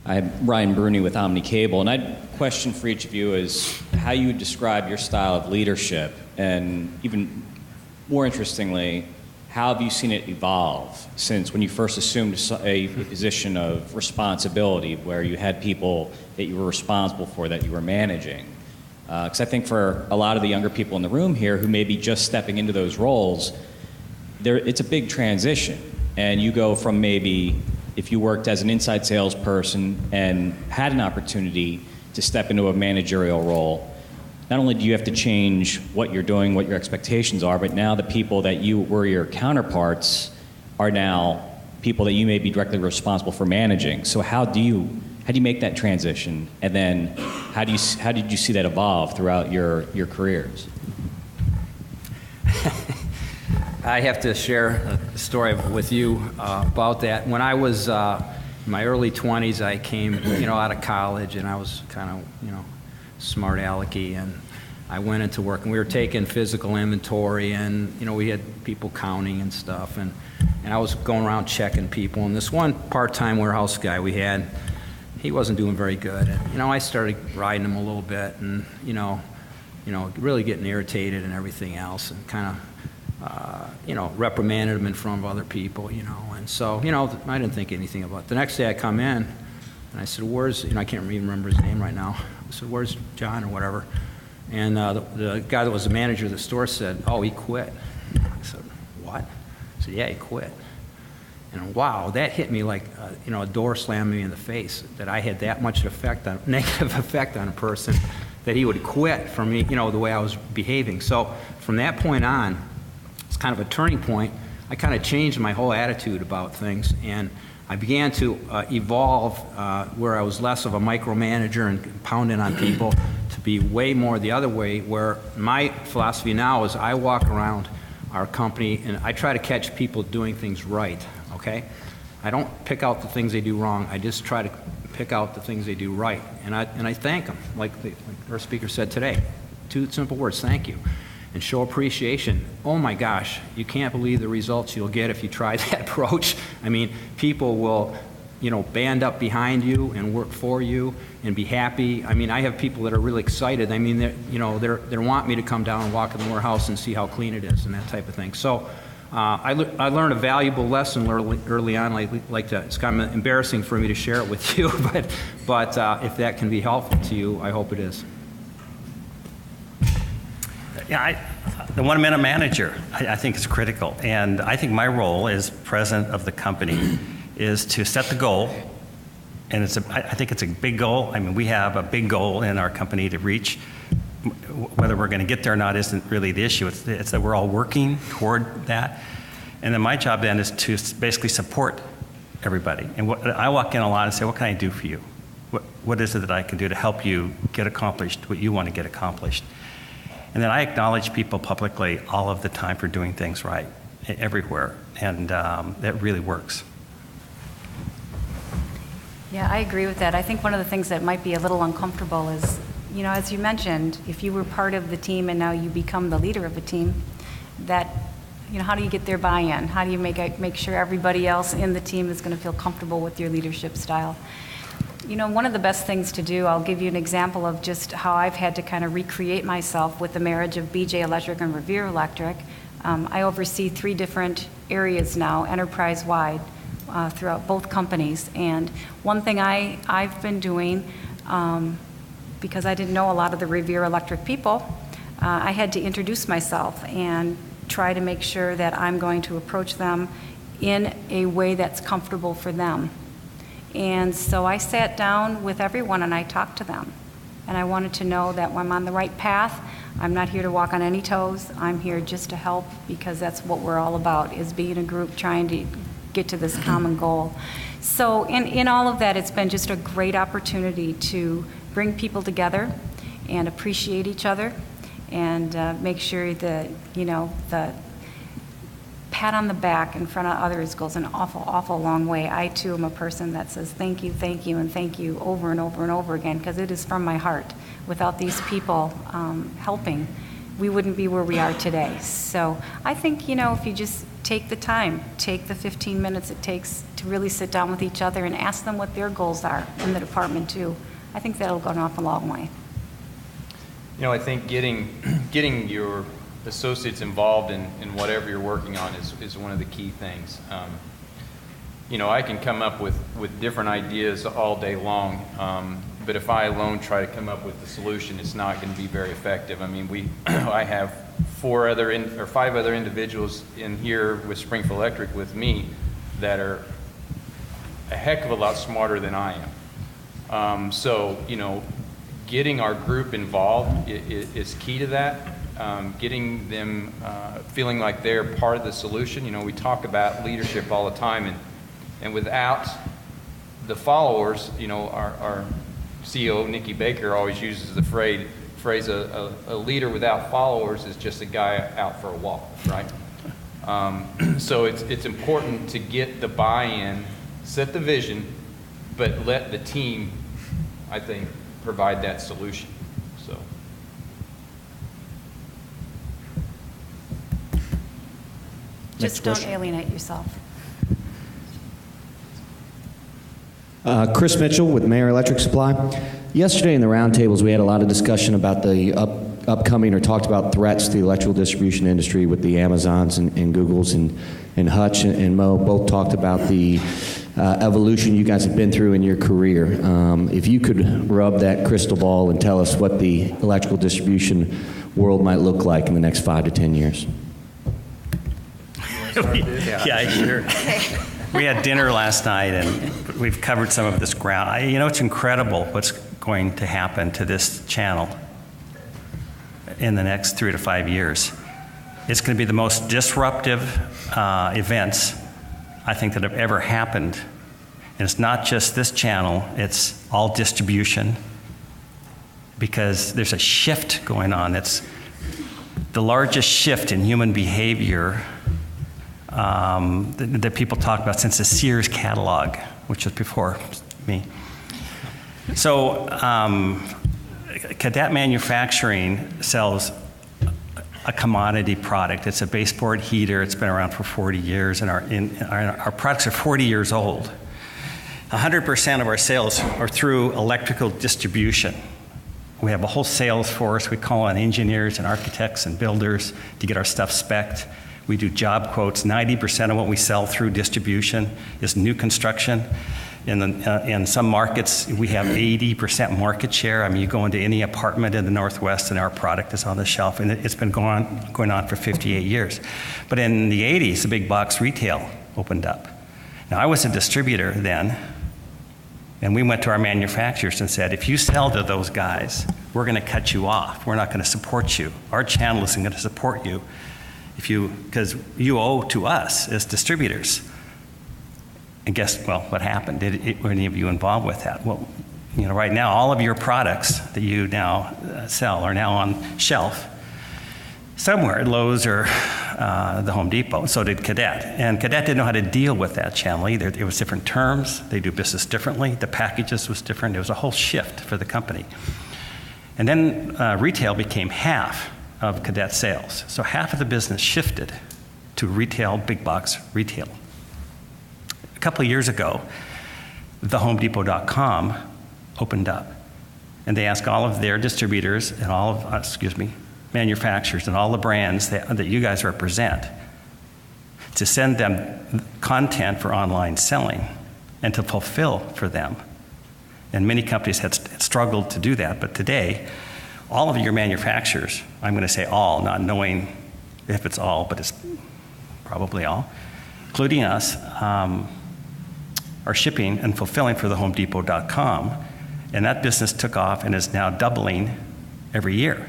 I'm Ryan Bruni with Omni Cable, and I'd question for each of you is how you would describe your style of leadership, and even more interestingly, how have you seen it evolve since when you first assumed a position of responsibility where you had people that you were responsible for, that you were managing? Because I think for a lot of the younger people in the room here who may be just stepping into those roles, it's a big transition. And you go from maybe, if you worked as an inside salesperson and had an opportunity to step into a managerial role, not only do you have to change what you're doing, what your expectations are, but now the people that you were your counterparts are now people that you may be directly responsible for managing. So how do you make that transition? And then how did you see that evolve throughout your careers? I have to share a story with you about that. When I was in my early 20s, I came, out of college, and I was kind of, smart alecky, and I went into work, and we were taking physical inventory, and we had people counting and stuff, and I was going around checking people, and this one part-time warehouse guy we had, he wasn't doing very good, and I started riding him a little bit, and really getting irritated and everything else, and kind of reprimanded him in front of other people, and so, I didn't think anything about it. The next day I come in, and I said, where's, I can't even remember his name right now. I said, where's John or whatever? And the guy that was the manager of the store said, oh, he quit. I said, what? I said, yeah, he quit. And wow, that hit me like, a door slammed me in the face, that I had that much negative effect on a person, that he would quit for me, the way I was behaving. So from that point on, it's kind of a turning point. I kind of changed my whole attitude about things, and I began to evolve where I was less of a micromanager and pounding on people to be way more the other way, where my philosophy now is I walk around our company and I try to catch people doing things right, okay? I don't pick out the things they do wrong. I just try to pick out the things they do right. And I thank them, like our speaker said today. 2 simple words, thank you. And show appreciation. Oh my gosh, you can't believe the results you'll get if you try that approach. I mean, people will, band up behind you and work for you and be happy. I mean, I have people that are really excited. I mean, they want me to come down and walk in the warehouse and see how clean it is and that type of thing. So I learned a valuable lesson early on. It's kind of embarrassing for me to share it with you, but if that can be helpful to you, I hope it is. Yeah, the one-minute manager, I think is critical. And I think my role as president of the company is to set the goal. And I think it's a big goal. I mean, we have a big goal in our company to reach. Whether we're going to get there or not isn't really the issue. It's that we're all working toward that. And then my job then is to basically support everybody. And I walk in a lot and say, what can I do for you? What is it that I can do to help you get accomplished what you want to get accomplished? And then I acknowledge people publicly all of the time for doing things right, everywhere, and that really works. Yeah, I agree with that. I think one of the things that might be a little uncomfortable is, as you mentioned, if you were part of the team and now you become the leader of a team, that, how do you get their buy-in? How do you make sure everybody else in the team is going to feel comfortable with your leadership style? One of the best things to do, I'll give you an example of just how I've had to kind of recreate myself with the marriage of BJ Electric and Revere Electric. I oversee 3 different areas now, enterprise-wide, throughout both companies. And one thing I've been doing, because I didn't know a lot of the Revere Electric people, I had to introduce myself and try to make sure that I'm going to approach them in a way that's comfortable for them. And so I sat down with everyone and I talked to them. And I wanted to know that I'm on the right path. I'm not here to walk on any toes. I'm here just to help, because that's what we're all about, is being a group trying to get to this common goal. So in all of that, it's been just a great opportunity to bring people together and appreciate each other and make sure that, the pat on the back in front of others goes an awful, awful long way. I, too, am a person that says thank you, and thank you over and over and over again, because it is from my heart. Without these people helping, we wouldn't be where we are today. So I think, if you just take the time, take the 15 minutes it takes to really sit down with each other and ask them what their goals are in the department too. I think that'll go an awful long way. You know, I think getting your associates involved in whatever you're working on is one of the key things. You know, I can come up with different ideas all day long, but if I alone try to come up with the solution, it's not going to be very effective. I mean, I have 5 other individuals in here with Springfield Electric with me that are a heck of a lot smarter than I am. So, you know, getting our group involved is key to that. Getting them feeling like they're part of the solution. You know, we talk about leadership all the time, and without the followers, you know, our CEO, Nikki Baker, always uses the phrase a leader without followers is just a guy out for a walk, right? So it's important to get the buy-in, set the vision, but let the team, I think, provide that solution. So. Just don't alienate yourself. Chris Mitchell with Revere Electric Supply. Yesterday in the roundtables, we had a lot of discussion about the upcoming or talked about threats to the electrical distribution industry with the Amazons and Googles, and Hutch and Mo both talked about the evolution you guys have been through in your career. If you could rub that crystal ball and tell us what the electrical distribution world might look like in the next 5 to 10 years. Yeah, sure. We had dinner last night, and we've covered some of this ground. You know, it's incredible what's going to happen to this channel in the next 3 to 5 years. It's going to be the most disruptive events, I think, that have ever happened. And it's not just this channel, it's all distribution, because there's a shift going on. It's the largest shift in human behavior that people talk about since the Sears catalog, which was before me. So Cadet Manufacturing sells a commodity product. It's a baseboard heater. It's been around for 40 years, and our products are 40 years old. 100% of our sales are through electrical distribution. We have a whole sales force. We call on engineers and architects and builders to get our stuff spec'd. We do job quotes. 90% of what we sell through distribution is new construction. In some markets, we have 80% market share. I mean, you go into any apartment in the Northwest and our product is on the shelf, and it's been going on for 58 years. But in the 80s, the big box retail opened up. Now, I was a distributor then, and we went to our manufacturers and said, if you sell to those guys, we're going to cut you off. We're not going to support you. Our channel isn't going to support you because you owe to us as distributors. And guess, well, what happened? Were any of you involved with that? Well, you know, right now, all of your products that you now sell are now on shelf somewhere at Lowe's or the Home Depot. So did Cadet. And Cadet didn't know how to deal with that channel either. It was different terms. They do business differently. The packages was different. It was a whole shift for the company. And then retail became half of Cadet sales. So half of the business shifted to retail, big box retail. A couple of years ago, thehomedepot.com opened up, and they asked all of their distributors and all of, manufacturers and all the brands that you guys represent to send them content for online selling and to fulfill for them. And many companies had struggled to do that, but today, all of your manufacturers, I'm going to say all, not knowing if it's all, but it's probably all, including us, are shipping and fulfilling for thehomedepot.com, and that business took off and is now doubling every year.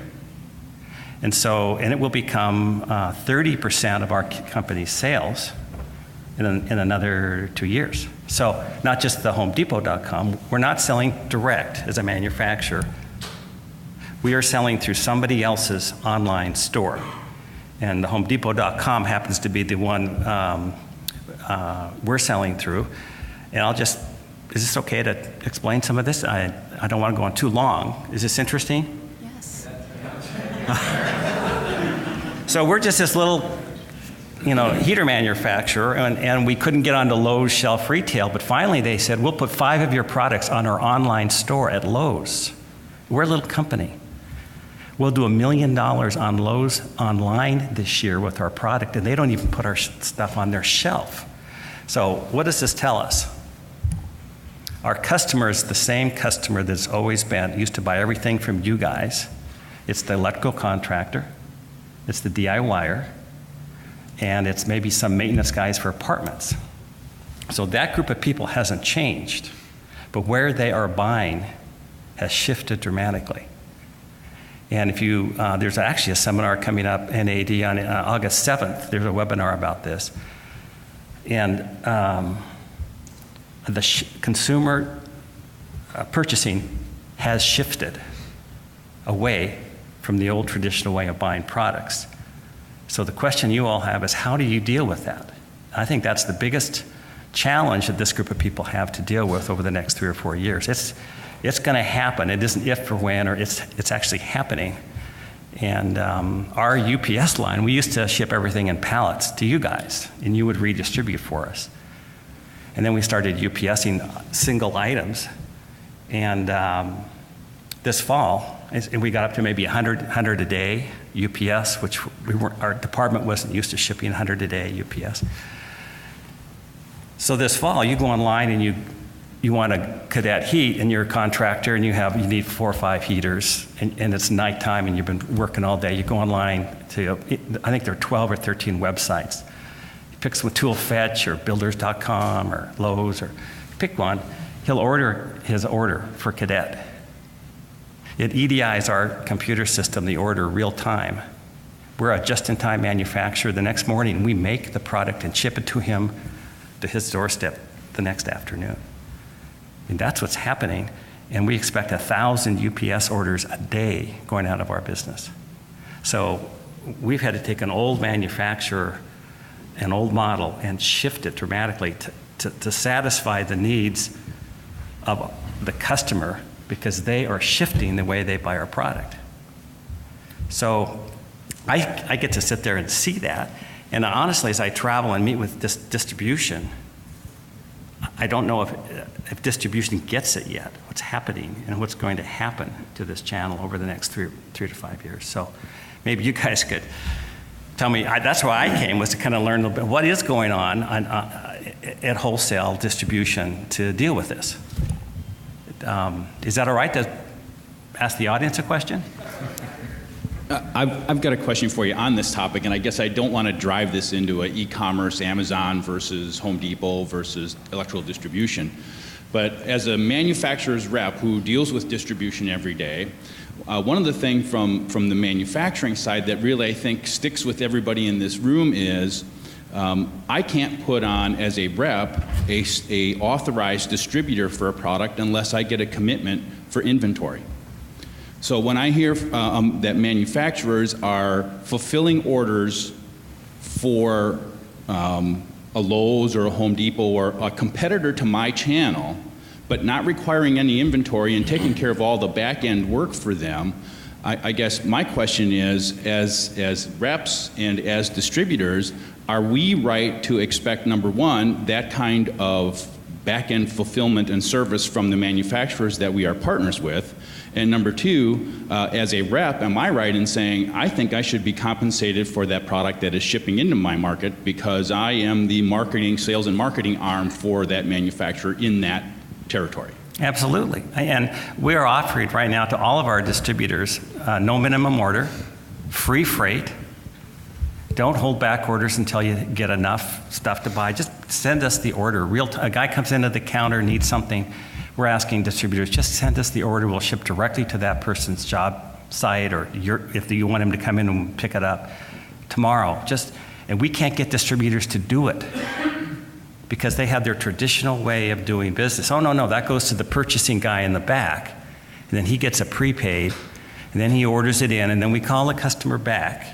And it will become 30% of our company's sales in another 2 years. So not just thehomedepot.com, we're not selling direct as a manufacturer. We are selling through somebody else's online store. And thehomedepot.com happens to be the one we're selling through. And is this okay to explain some of this? I don't want to go on too long. Is this interesting? Yes. So we're just this little heater manufacturer, and we couldn't get onto Lowe's shelf retail, but finally they said, we'll put 5 of your products on our online store at Lowe's. We're a little company. We'll do $1 million on Lowe's online this year with our product, and they don't even put our stuff on their shelf. So what does this tell us? Our customer is the same customer that's always been, used to buy everything from you guys. It's the electrical contractor, it's the DIYer, and it's maybe some maintenance guys for apartments. So that group of people hasn't changed, but where they are buying has shifted dramatically. And if you, there's actually a seminar coming up, NAED, on August 7th. There's a webinar about this. And the consumer purchasing has shifted away from the old traditional way of buying products. So the question you all have is, how do you deal with that? I think that's the biggest challenge that this group of people have to deal with over the next 3 or 4 years. It's going to happen. It isn't if or when, or it's actually happening. And our UPS line, we used to ship everything in pallets to you guys, and you would redistribute for us. And then we started UPSing single items. And this fall, we got up to maybe 100 a day UPS, which our department wasn't used to shipping 100 a day UPS. So this fall, you go online and you want a cadet heat, and you're a contractor, and you need 4 or 5 heaters, and it's nighttime, and you've been working all day. You go online to, I think there are 12 or 13 websites. You pick some tool fetch or builders.com or Lowe's, or pick one. He'll order his order for cadet. It EDIs our computer system, the order, real time. We're a just-in-time manufacturer. The next morning, we make the product and ship it to him, to his doorstep the next afternoon. And that's what's happening, and we expect 1,000 UPS orders a day going out of our business. So we've had to take an old manufacturer, an old model, and shift it dramatically to satisfy the needs of the customer, because they are shifting the way they buy our product. So I get to sit there and see that, and honestly, as I travel and meet with this distribution, I don't know if distribution gets it yet, what's happening and what's going to happen to this channel over the next 3 to 5 years. So maybe you guys could tell me, that's why I came, was to kind of learn a little bit what is going on at wholesale distribution to deal with this. Is that all right to ask the audience a question? I've got a question for you on this topic, and I guess I don't want to drive this into an e-commerce, Amazon versus Home Depot versus electrical distribution. But as a manufacturer's rep who deals with distribution every day, one of the things from the manufacturing side that really I think sticks with everybody in this room is I can't put on as a rep a authorized distributor for a product unless I get a commitment for inventory. So when I hear that manufacturers are fulfilling orders for a Lowe's or a Home Depot or a competitor to my channel, but not requiring any inventory and taking care of all the back-end work for them, I guess my question is, as reps and as distributors, are we right to expect, number one, that kind of back-end fulfillment and service from the manufacturers that we are partners with? And number two, as a rep, am I right in saying I think I should be compensated for that product that is shipping into my market because I am the marketing, sales and marketing arm for that manufacturer in that territory? Absolutely. And we are offering right now to all of our distributors no minimum order, free freight. Don't hold back orders until you get enough stuff to buy. Just send us the order. A guy comes into the counter, needs something. We're asking distributors, just send us the order. We'll ship directly to that person's job site, or if you want him to come in and pick it up tomorrow. And we can't get distributors to do it because they have their traditional way of doing business. Oh, no, that goes to the purchasing guy in the back. And then he gets a prepaid, and then he orders it in, and then we call the customer back,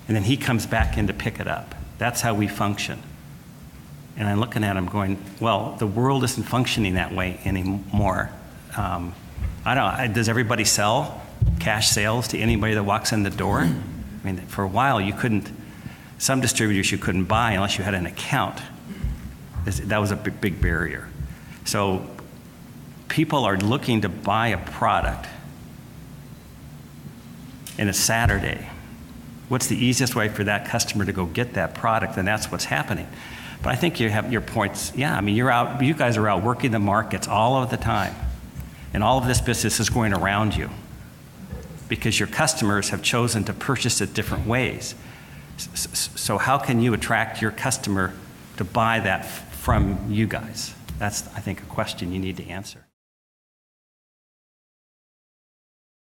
and then he comes back in to pick it up. That's how we function. And I'm looking at him going, well, the world isn't functioning that way anymore. Does everybody sell cash sales to anybody that walks in the door? I mean, for a while you couldn't Some distributors you couldn't buy unless you had an account. That was a big barrier. So people are looking to buy a product in a Saturday. What's the easiest way for that customer to go get that product? And that's what's happening. But I think you have your points. Yeah, I mean, you guys are out working the markets all of the time. And all of this business is going around you because your customers have chosen to purchase it different ways. So how can you attract your customer to buy that from you guys? That's, I think, a question you need to answer.